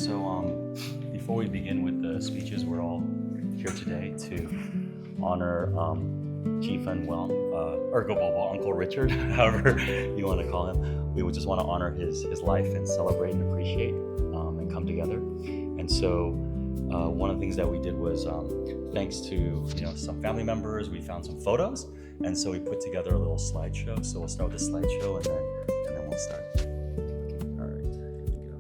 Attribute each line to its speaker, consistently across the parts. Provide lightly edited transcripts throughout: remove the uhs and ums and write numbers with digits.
Speaker 1: Before we begin with the speeches, we're all here today to honor Chi-Fung Wang, Ergo Bobo, Uncle Richard, however you want to call him. We would just want to honor his life and celebrate and appreciate and come together. And so one of the things that we did was, thanks to some family members, we found some photos, and so we put together a little slideshow. So we'll start with the slideshow, and then we'll start. All right, here we go.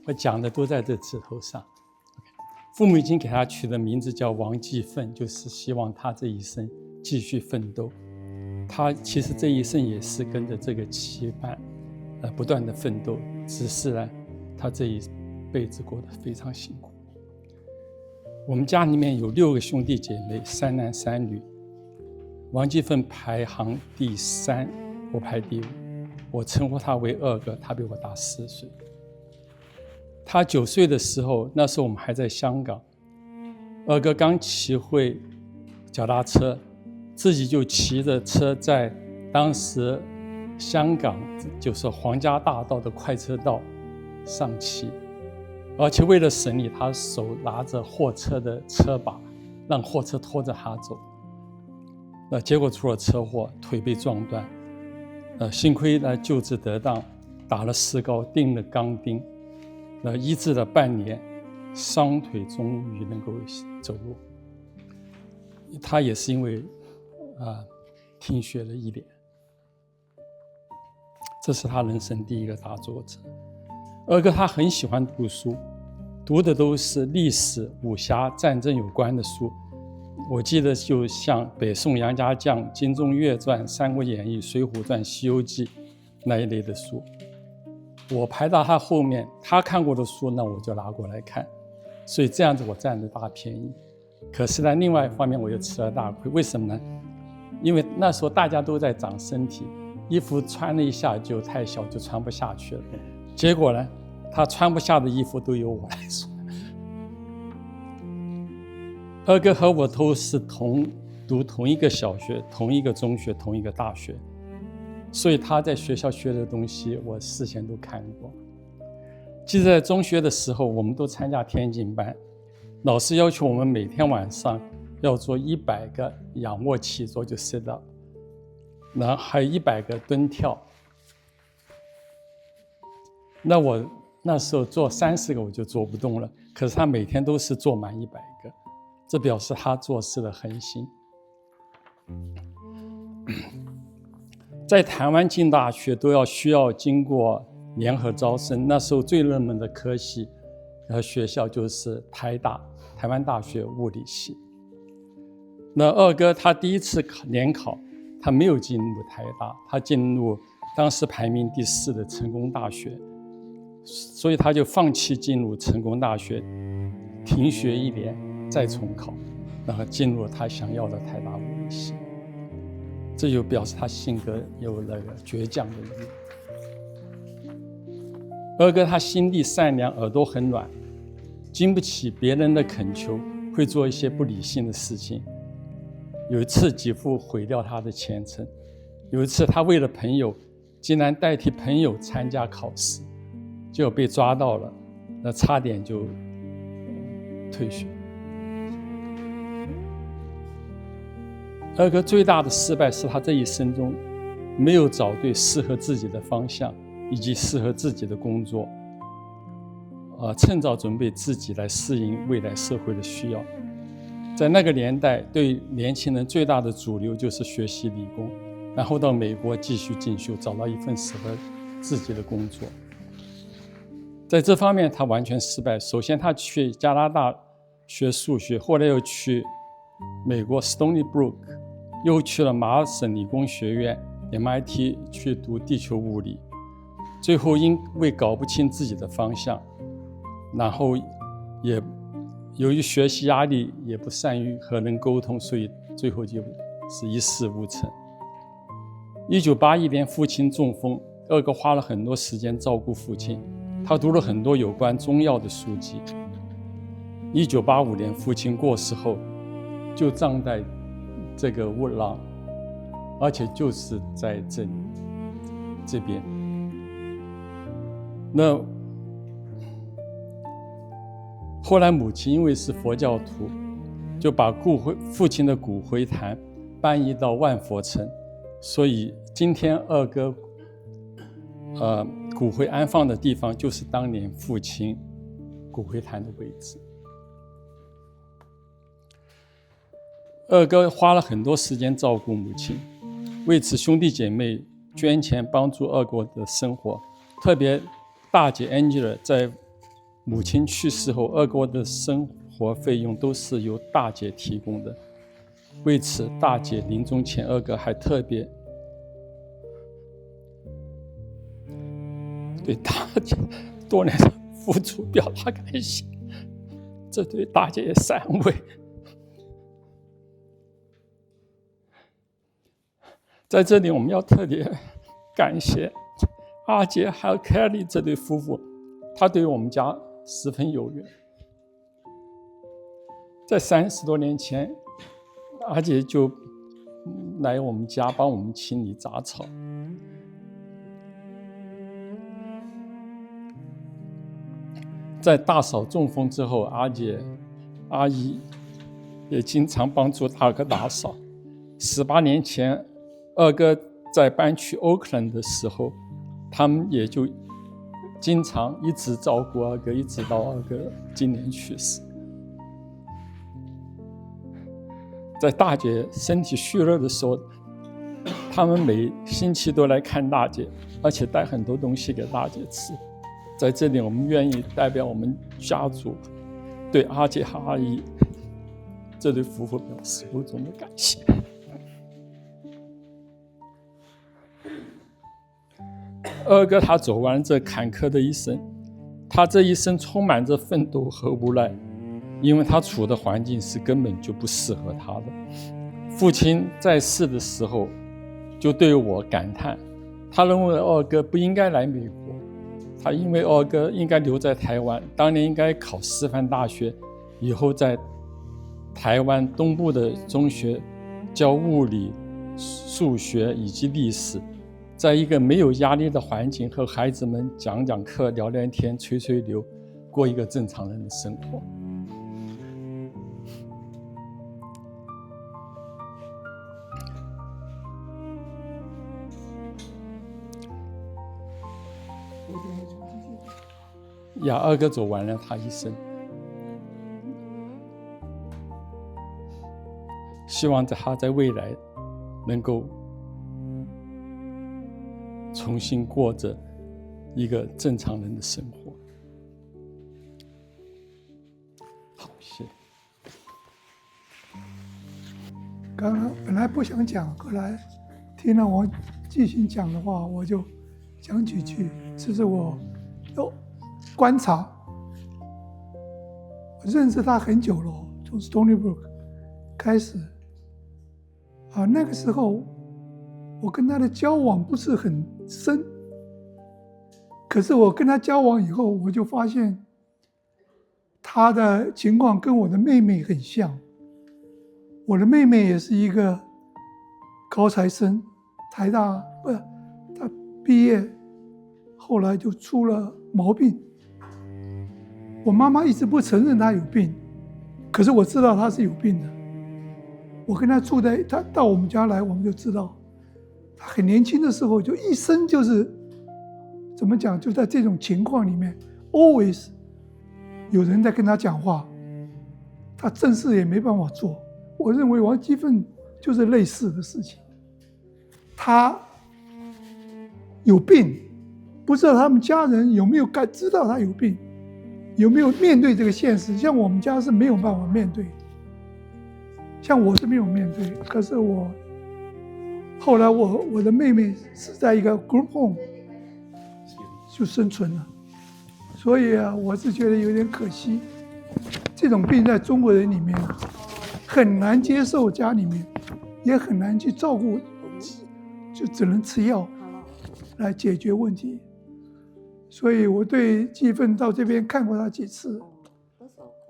Speaker 2: 我讲的都在这指头上。父母已经给他取的名字叫王继奋，就是希望他这一生继续奋斗。他其实这一生也是跟着这个期盼，不断的奋斗。只是呢，他这一辈子过得非常辛苦。我们家里面有6个兄弟姐妹，3男3女。王继奋排行第3，我排第5。我称呼他为二哥，他比我大4岁。他9岁的时候，那时候我们还在香港，二哥刚骑会脚踏车，自己就骑着车在当时香港就是皇家大道的快车道上骑，而且为了省力，他手拿着货车的车把，让货车拖着他走。结果出了车祸，腿被撞断，幸亏救治得当，打了石膏，钉了钢钉。医治了半年，双腿终于能够走路。他也是因为听学了1年，这是他人生第一个大挫折。二哥他很喜欢读书，读的都是历史、武侠、战争有关的书，我记得就像北宋杨家将、金庸岳传、三国演义、水浒传、西游记那一类的书，我排到他后面，他看过的书那我就拿过来看，所以这样子我占了大便宜。可是呢，另外一方面我又吃了大亏，为什么呢？因为那时候大家都在长身体，衣服穿了一下就太小，就穿不下去了。结果呢，他穿不下的衣服都由我来穿。二哥和我都是读同一个小学、同一个中学、同一个大学，所以他在学校学的东西我事先都看过。记得在中学的时候，我们都参加田径班，老师要求我们每天晚上要做100个仰卧起坐，就 sit up， 然后还有100个蹲跳。那我那时候做30个我就做不动了，可是他每天都是做满100个，这表示他做事的恒心。在台湾进大学都需要经过联合招生，那时候最热门的科系和学校就是台湾大学物理系。那二哥他第一次联考，他没有进入台大，他进入当时排名第4的成功大学，所以他就放弃进入成功大学，停学1年再重考，然后进入他想要的台大物理系。这就表示他性格有那个倔强的一面。二哥他心地善良，耳朵很软，经不起别人的恳求，会做一些不理性的事情。有一次几乎毁掉他的前程，有一次他为了朋友竟然代替朋友参加考试，结果被抓到了，那差点就退学。二哥最大的失败是他这一生中没有找对适合自己的方向以及适合自己的工作，趁早准备自己来适应未来社会的需要。在那个年代，对年轻人最大的主流就是学习理工，然后到美国继续进修，找到一份适合自己的工作。在这方面他完全失败。首先他去加拿大学数学，后来又去美国 Stony Brook， 又去了麻省理工学院 MIT 去读地球物理，最后因为搞不清自己的方向，然后也由于学习压力，也不善于和人沟通，所以最后就是一事无成。1981年父亲中风，二哥花了很多时间照顾父亲，他读了很多有关中药的书籍。1985年父亲过世后，就葬在这个乌朗，而且就是在这边。那后来母亲因为是佛教徒，就把父亲的骨灰坛搬移到万佛城，所以今天二哥骨灰安放的地方就是当年父亲骨灰坛的位置。二哥花了很多时间照顾母亲，为此兄弟姐妹捐钱帮助二哥的生活，特别大姐 Angela 在母亲去世后，二哥的生活费用都是由大姐提供的。为此大姐临终前，二哥还特别对大姐多年的付出表达感谢，这对大姐也是安慰。在这里我们要特别感谢阿杰还有 Kelly 这对夫妇，他对我们家十分有缘。在30多年前，阿杰就来我们家帮我们清理杂草。在大嫂中风之后，阿姨也经常帮助大哥打扫。18年前，二哥在搬去 Oakland 的时候，他们也就经常一直照顾二哥，一直到二哥今年去世。在大姐身体虚弱的时候，他们每星期都来看大姐，而且带很多东西给大姐吃。在这里，我们愿意代表我们家族对阿姐和阿姨这对夫妇表示由衷的感谢。二哥他走完这坎坷的一生，他这一生充满着奋斗和无奈，因为他处的环境是根本就不适合他的。父亲在世的时候就对我感叹，他认为二哥不应该来美国，他因为二哥应该留在台湾，当年应该考师范大学，以后在台湾东部的中学教物理、数学以及历史，在一个没有压力的环境和孩子们讲讲课、聊聊天、吹吹牛，过一个正常人的生活。二哥走完了他一生，希望他在未来能够重新过着一个正常人的生活。好，谢谢。
Speaker 3: 刚刚本来不想讲，后来听了王继续讲的话，我就讲几句。这是我观察，我认识他很久了，从 Stony Brook 开始。那个时候我跟他的交往不是很深，可是我跟他交往以后，我就发现他的情况跟我的妹妹很像。我的妹妹也是一个高材生，台大她毕业后来就出了毛病。我妈妈一直不承认她有病，可是我知道她是有病的。我跟她住在，她到我们家来，我们就知道，她很年轻的时候就一生就是怎么讲，就在这种情况里面 ，always 有人在跟她讲话，她正事也没办法做。我认为王基奋就是类似的事情，他有病，不知道他们家人有没有知道他有病，有没有面对这个现实。像我们家是没有办法面对，像我是没有面对。可是后来我的妹妹是在一个 group home 就生存了，所以我是觉得有点可惜。这种病在中国人里面很难接受，家里面也很难去照顾，就只能吃药来解决问题。所以我对基奋到这边看过他几次，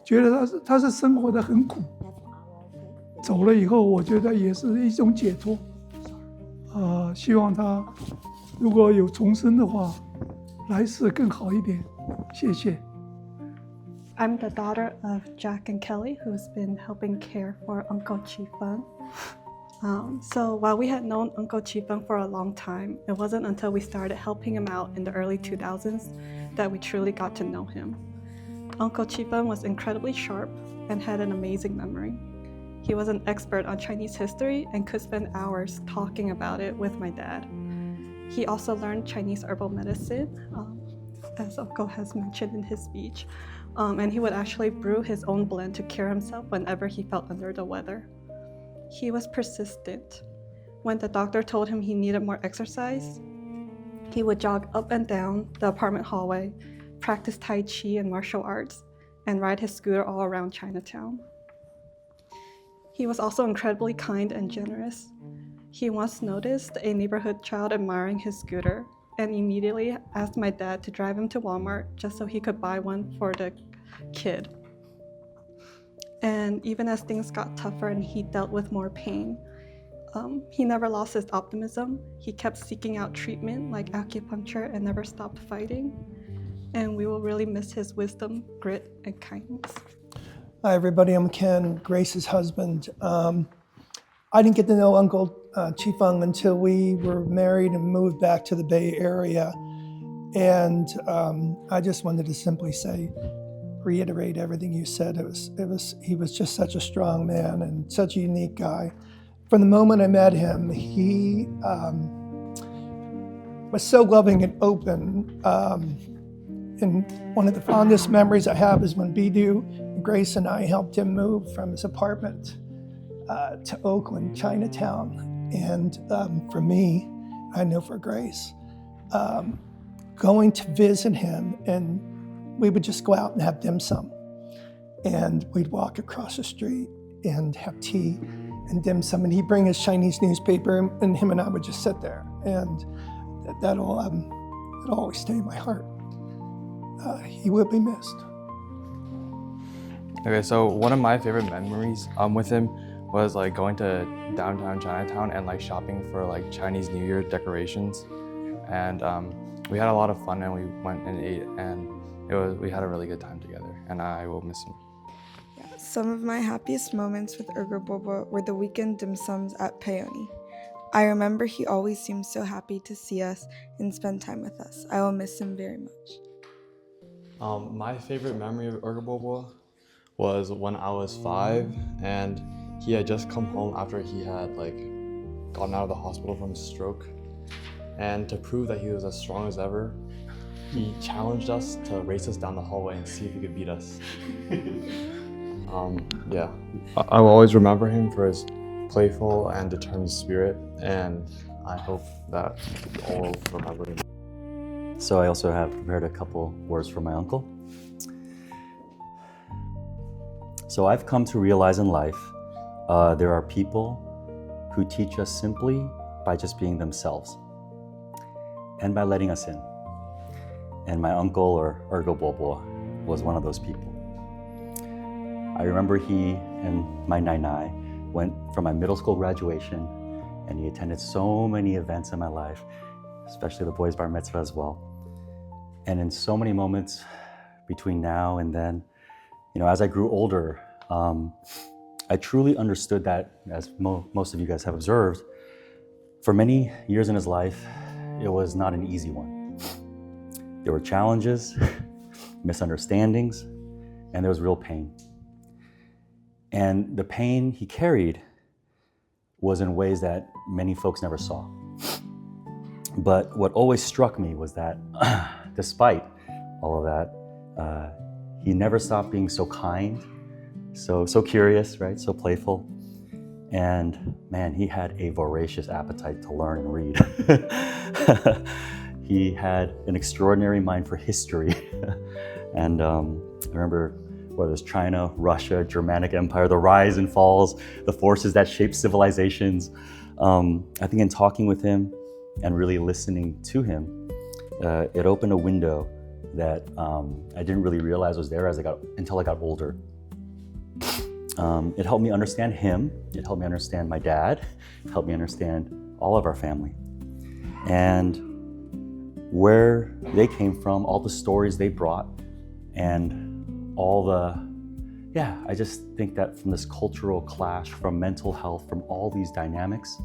Speaker 3: 觉得他是生活得很苦，走了以后我觉得也是一种解脱。希望他如果有重生的话，来世更好一点。谢谢。
Speaker 4: I'm the daughter of Jack and Kelly, who's been helping care for Uncle Chi-Fung. So while we had known Uncle Chi-Fung for a long time, it wasn't until we started helping him out in the early 2000s that we truly got to know him. Uncle Chi-Fung was incredibly sharp and had an amazing memory. He was an expert on Chinese history and could spend hours talking about it with my dad. He also learned Chinese herbal medicine, as Uncle has mentioned in his speech. And he would actually brew his own blend to cure himself whenever he felt under the weather. He was persistent. When the doctor told him he needed more exercise, he would jog up and down the apartment hallway, practice Tai Chi and martial arts, and ride his scooter all around Chinatown. He was also incredibly kind and generous. He once noticed a neighborhood child admiring his scooter and immediately asked my dad to drive him to Walmart just so he could buy one for the kid. And even as things got tougher and he dealt with more pain, he never lost his optimism. He kept seeking out treatment like acupuncture and never stopped fighting. And we will really miss his wisdom, grit, and kindness.
Speaker 5: Hi everybody, I'm Ken, Grace's husband. I didn't get to know Uncle Chi-Fung until we were married and moved back to the Bay Area. And I just wanted to simply reiterate everything you said. He was just such a strong man and such a unique guy. From the moment I met him, he was so loving and open. And one of the fondest memories I have is when Bidu, Grace and I helped him move from his apartment to Oakland, Chinatown. And for me, I know for Grace, going to visit him, and we would just go out and have dim sum. And we'd walk across the street and have tea and dim sum, and he'd bring his Chinese newspaper, and him and I would just sit there. And that'll always stay in my heart. He will be missed.
Speaker 6: Okay, so one of my favorite memories with him was like going to downtown Chinatown and like shopping for like Chinese New Year decorations. And we had a lot of fun, and we went and ate, and we had a really good time together, and I will miss him.
Speaker 7: Some of my happiest moments with Ergo Bobo were the weekend dim sums at Peony. I remember he always seemed so happy to see us and spend time with us. I will miss him very much.
Speaker 6: My favorite memory of Ergo Bobo was when I was 5, and he had just come home after he had like gotten out of the hospital from his stroke. And to prove that he was as strong as ever, he challenged us to race us down the hallway and see if he could beat us. Yeah, I will always remember him for his playful and determined spirit, and I hope that we all remember him.
Speaker 1: So I also have prepared a couple words for my uncle. So I've come to realize in life, there are people who teach us simply by just being themselves and by letting us in. And my uncle, or Ergo Bobo, was one of those people. I remember he and my Nai went for my middle school graduation, and he attended so many events in my life, especially the boys' bar mitzvah as well. And in so many moments between now and then, as I grew older, I truly understood that, as most of you guys have observed, for many years in his life, it was not an easy one. There were challenges, misunderstandings, and there was real pain. And the pain he carried was in ways that many folks never saw. But what always struck me was that despite all of that, he never stopped being so kind, so curious, right? So playful. And man, he had a voracious appetite to learn and read. He had an extraordinary mind for history. And I remember whether it's China, Russia, Germanic Empire, the rise and falls, the forces that shaped civilizations. I think in talking with him and really listening to him, it opened a window that I didn't really realize was there until I got older. It helped me understand him. It helped me understand my dad. It helped me understand all of our family. And where they came from, all the stories they brought, and I just think that from this cultural clash, from mental health, from all these dynamics,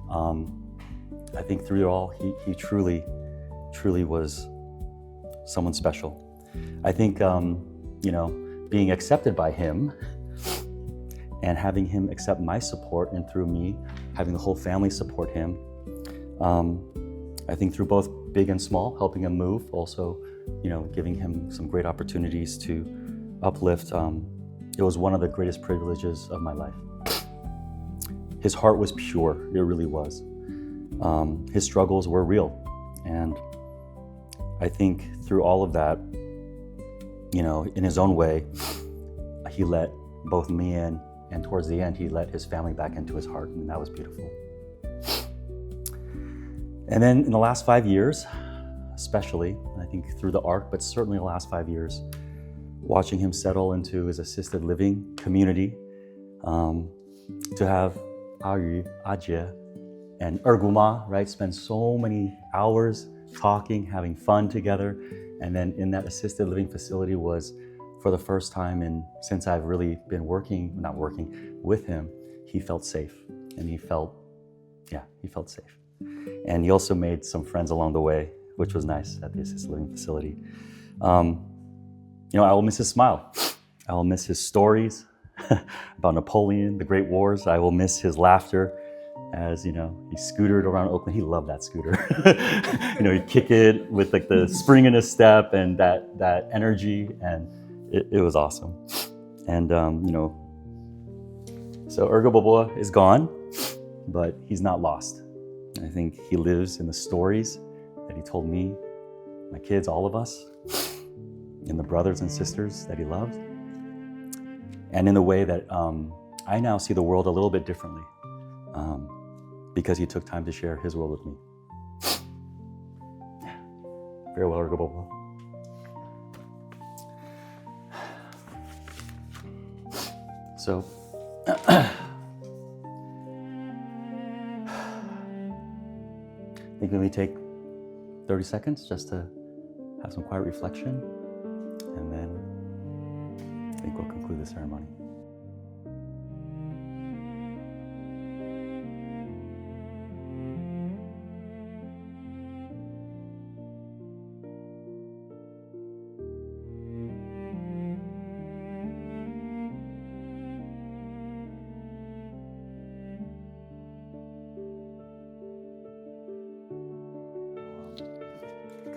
Speaker 1: I think through it all, he truly was someone special. I think, being accepted by him and having him accept my support, and through me, having the whole family support him, I think through both big and small, helping him move, also, giving him some great opportunities to uplift, it was one of the greatest privileges of my life. His heart was pure, it really was. His struggles were real. And I think through all of that, in his own way, he let both me in, and towards the end, he let his family back into his heart, and that was beautiful. And then in the last 5 years, especially, I think through the arc, but certainly the last 5 years, watching him settle into his assisted living community, to have Ayu, Ajie, and Erguma, right, spend so many hours talking, having fun together, and then in that assisted living facility was, for the first time since I've really been not working with him, he felt safe, and he felt safe. And he also made some friends along the way, which was nice at the assisted living facility. I will miss his smile. I will miss his stories about Napoleon, the Great Wars. I will miss his laughter. as he scootered around Oakland. He loved that scooter. He'd kick it with like the spring in his step and that energy, and it was awesome. And so Ergo Bobo is gone, but he's not lost. I think he lives in the stories that he told me, my kids, all of us, in the brothers and sisters that he loved, and in the way that I now see the world a little bit differently, because he took time to share his world with me. Farewell, Ergo Bobo. So, I think maybe take 30 seconds just to have some quiet reflection, and then I think we'll conclude the ceremony.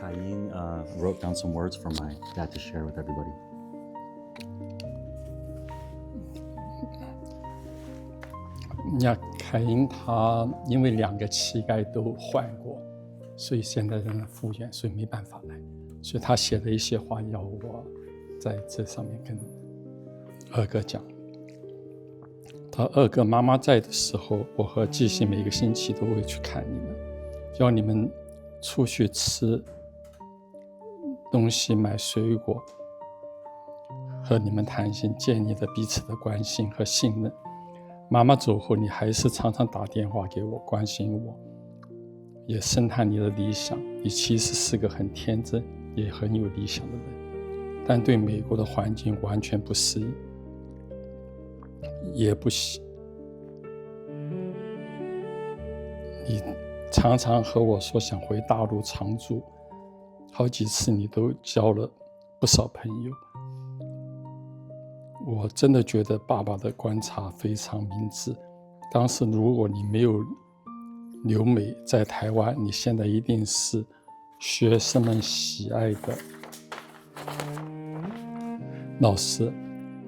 Speaker 1: Kai-Ying wrote down some words for my dad to share with everybody.
Speaker 2: 凯因他因为2个膝盖都换过，所以现在正在复原，所以没办法来，所以他写的一些话要我在这上面跟二哥讲。他二哥妈妈在的时候，我和季信每个星期都会去看你们，要你们出去吃东西、买水果，和你们谈心，建立了彼此的关心和信任。妈妈走后，你还是常常打电话给我，关心我，也深探你的理想。你其实是个很天真，也很有理想的人，但对美国的环境完全不适应，也不喜。你常常和我说想回大陆常住，好几次你都交了不少朋友。我真的觉得爸爸的观察非常明智。当时如果你没有留美在台湾，你现在一定是学生们喜爱的老师，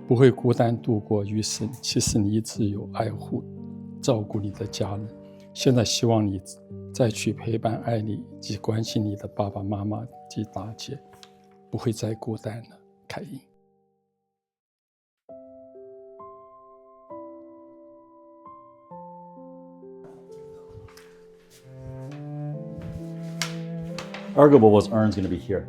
Speaker 2: 不会孤单度过余生。其实你一直有爱护、照顾你的家人。现在希望你再去陪伴、爱你及关心你的爸爸妈妈及大姐，不会再孤单了，凯因。
Speaker 1: Ergo Bobo's urn's going to be here.